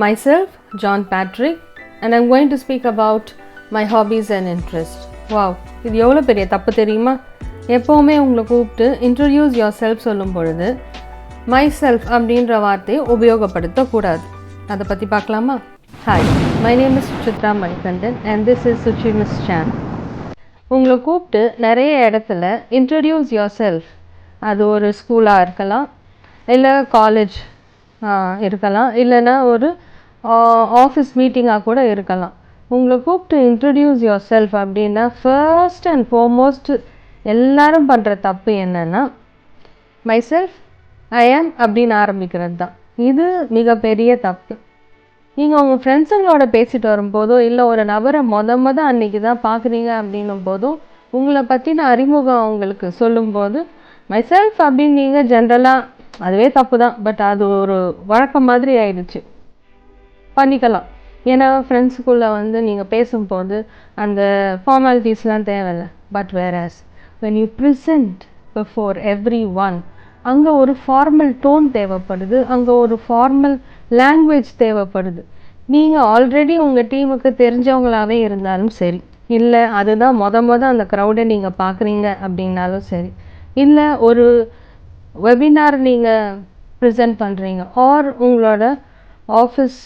Myself, John Patrick, and I'm going to speak about my hobbies and interests. Wow, இது எவ்வளோ பெரிய தப்பு தெரியுமா? எப்போவுமே உங்களை கூப்பிட்டு இன்ட்ரடியூஸ் யுவர் செல்ஃப் சொல்லும் பொழுது மை செல்ஃப் அப்படின்ற வார்த்தையை உபயோகப்படுத்தக்கூடாது. அதை பற்றி பார்க்கலாமா? Hi, my name is Suchitra Manikandan and this is Suchi miss channel. உங்களை கூப்பிட்டு நிறைய இடத்துல இன்ட்ரடியூஸ் யுவர் செல்ஃப், அது ஒரு ஸ்கூலாக இருக்கலாம், இல்லை காலேஜ் இருக்கலாம், இல்லைன்னா ஒரு ஆஃபீஸ் மீட்டிங்காக கூட இருக்கலாம். உங்களை கூப்பிட்டு இன்ட்ரடியூஸ் யுவர் செல்ஃப் அப்படின்னா ஃபர்ஸ்ட் அண்ட் ஃபார்மோஸ்ட் எல்லாரும் பண்ணுற தப்பு என்னென்னா மை செல்ஃப் ஐ ஆம் அப்படின்னு ஆரம்பிக்கிறது தான். இது மிகப்பெரிய தப்பு. நீங்கள் உங்கள் ஃப்ரெண்ட்ஸுங்களோட பேசிட்டு வரும்போதோ இல்லை ஒரு நபரை மொத அன்றைக்கி தான் பார்க்குறீங்க அப்படின்னும் போதும் உங்களை பற்றின அறிமுகம் அவங்களுக்கு சொல்லும்போது மை செல்ஃப் அப்படின்னு நீங்கள் ஜென்ரலாக, அதுவே தப்பு தான், பட் அது ஒரு வழக்கம் மாதிரி ஆயிடுச்சு. பண்ணிக்கலாம். ஏன்னா ஃப்ரெண்ட்ஸுக்குள்ளே நீங்கள் பேசும்போது அந்த ஃபார்மாலிட்டிஸ்லாம் தேவையில்லை. But whereas when you present before everyone, அங்கே ஒரு ஃபார்மல் டோன் தேவைப்படுது, அங்கே ஒரு ஃபார்மல் லாங்குவேஜ் தேவைப்படுது. நீங்கள் ஆல்ரெடி உங்கள் டீமுக்கு தெரிஞ்சவங்களாகவே இருந்தாலும் சரி, இல்லை அதுதான் அந்த க்ரௌடை நீங்கள் பார்க்குறீங்க அப்படின்னாலும் சரி, இல்லை ஒரு வெபினார் நீங்கள் ப்ரெசென்ட் பண்ணுறீங்க, ஆர் உங்களோட ஆஃபீஸ்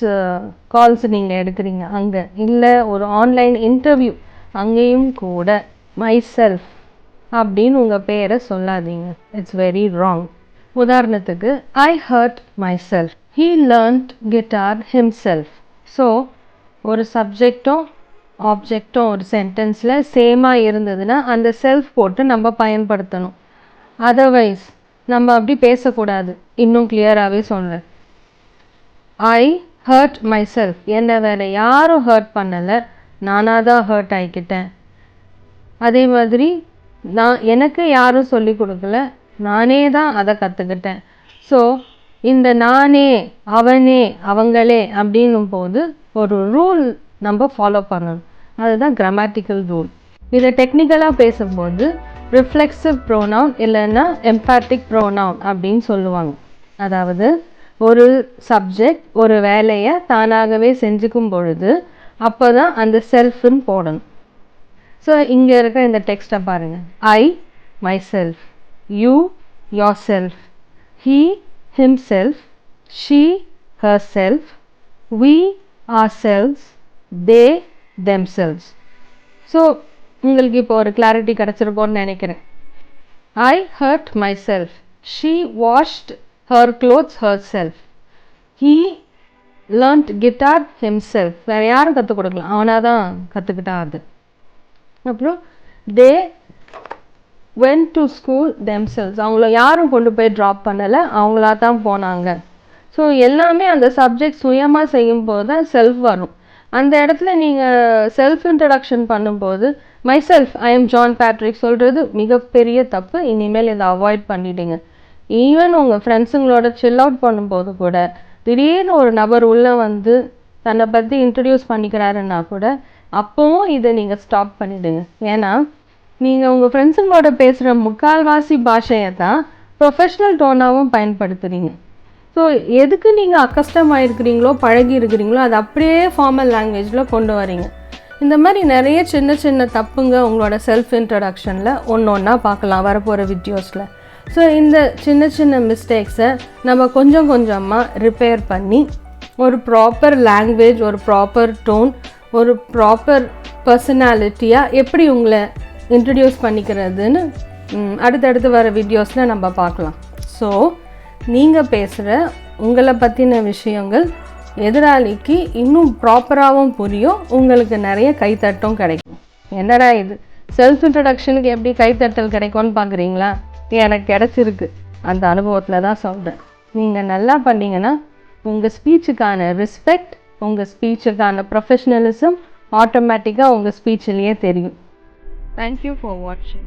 கால்ஸ் நீங்கள் எடுக்கிறீங்க அங்கே, இல்லை ஒரு ஆன்லைன் இன்டர்வியூ, அங்கேயும் கூட மை செல்ஃப் அப்படின்னு உங்கள் பேரை சொல்லாதீங்க. It's very wrong. உதாரணத்துக்கு, I hurt myself, he learnt guitar himself. So ஒரு சப்ஜெக்டும் ஆப்ஜெக்டும் ஒரு சென்டென்ஸில் சேமாக இருந்ததுன்னா அந்த செல்ஃப் போட்டு நம்ம பயன்படுத்தணும். அதர்வைஸ் நம்ம அப்படி பேசக்கூடாது. இன்னும் கிளியராகவே சொல்கிறேன், ஐ ஹர்ட் மை செல்ஃப், என்னை வேறு யாரும் ஹர்ட் பண்ணலை, நானாக தான் ஹர்ட் ஆகிக்கிட்டேன். அதே மாதிரி எனக்கு யாரும் சொல்லி கொடுக்கல, நானே தான் அதை கற்றுக்கிட்டேன். ஸோ இந்த நானே, அவனே, அவங்களே அப்படிங்கும் போது ஒரு ரூல் நம்ம ஃபாலோ பண்ணணும். அதுதான் கிராமட்டிக்கல் ரூல். இதை டெக்னிக்கலாக பேசும்போது ரிஃப்ளெக்சிவ் ப்ரோனவுன் இல்லைன்னா எம்பாத்திக் ப்ரோனவுன் அப்படின்னு சொல்லுவாங்க. அதாவது ஒரு சப்ஜெக்ட் ஒரு வேலையை தானாகவே செஞ்சுக்கும் பொழுது அப்போ தான் அந்த செல்ஃப்னு போடணும். ஸோ இங்கே இருக்கிற இந்த டெக்ஸ்ட்டை பாருங்கள். I myself, you yourself, he himself, she herself, we ourselves, they themselves. So உங்களுக்கு இப்போ ஒரு கிளாரிட்டி கிடச்சிருக்கோன்னு நினைக்கிறேன். I hurt myself, she washed her clothes herself, he learnt guitar himself. வேறு யாரும் கற்றுக் கொடுக்கலாம், அவனாக தான் கற்றுக்கிட்டா. அது அப்புறம் they went to school themselves, அவங்கள யாரும் கொண்டு போய் ட்ராப் பண்ணலை, அவங்களா தான் போனாங்க. ஸோ எல்லாமே அந்த சப்ஜெக்ட் சுயமாக செய்யும்போது தான் செல்ஃப் வரும். அந்த இடத்துல நீங்கள் செல்ஃப் இன்ட்ரடக்ஷன் பண்ணும்போது my self I am John Patrick சொல்கிறது மிகப்பெரிய தப்பு. இனிமேல் இதை அவாய்ட் பண்ணிவிடுங்க. ஈவன் உங்கள் ஃப்ரெண்ட்ஸுங்களோட சில் அவுட் பண்ணும்போது கூட திடீர்னு ஒரு நபர் உள்ளே வந்து தன்னை பற்றி இன்ட்ரடியூஸ் பண்ணிக்கிறாருன்னா கூட அப்போவும் இதை நீங்கள் ஸ்டாப் பண்ணிவிடுங்க. ஏன்னா நீங்கள் உங்கள் ஃப்ரெண்ட்ஸுங்களோட பேசுகிற முக்கால்வாசி பாஷையை தான் ப்ரொஃபஷ்னல் டோனாகவும் பயன்படுத்துகிறீங்க. ஸோ எதுக்கு நீங்கள் அக்கஸ்டம் ஆகிருக்கிறீங்களோ, பழகி இருக்கிறீங்களோ, அது அப்படியே ஃபார்மல் லாங்குவேஜில் கொண்டு வரீங்க. இந்த மாதிரி நிறைய சின்ன தப்புங்க உங்களோட செல்ஃப் இன்ட்ரடக்ஷனில் ஒன்றா பார்க்கலாம் வரப்போகிற வீடியோஸில். ஸோ இந்த சின்ன மிஸ்டேக்ஸை நம்ம கொஞ்சமாக ரிப்பேர் பண்ணி ஒரு ப்ராப்பர் லாங்குவேஜ், ஒரு ப்ராப்பர் டோன், ஒரு ப்ராப்பர் பர்சனாலிட்டியாக எப்படி உங்களை இன்ட்ரடியூஸ் பண்ணிக்கிறதுன்னு அடுத்தடுத்து வர வீடியோஸில் நம்ம பார்க்கலாம். ஸோ நீங்கள் பேசுகிற உங்களை பற்றின விஷயங்கள் எதிராளிக்கு இன்னும் ப்ராப்பராகவும் புரியும், உங்களுக்கு நிறைய கைத்தட்டும் கிடைக்கும். என்னடா இது செல்ஃப் இன்ட்ரடக்ஷனுக்கு எப்படி கைத்தட்டல் கிடைக்கும்னு பார்க்குறீங்களா? எனக்கு கிடச்சிருக்கு, அந்த அனுபவத்தில் தான் சொல்கிறேன். நீங்கள் நல்லா பண்ணிங்கன்னா உங்கள் ஸ்பீச்சுக்கான ரெஸ்பெக்ட், உங்கள் ஸ்பீச்சுக்கான ப்ரொஃபஷ்னலிசம் ஆட்டோமேட்டிக்காக உங்கள் ஸ்பீச்சிலேயே தெரியும். தேங்க்யூ ஃபார் வாட்சிங்.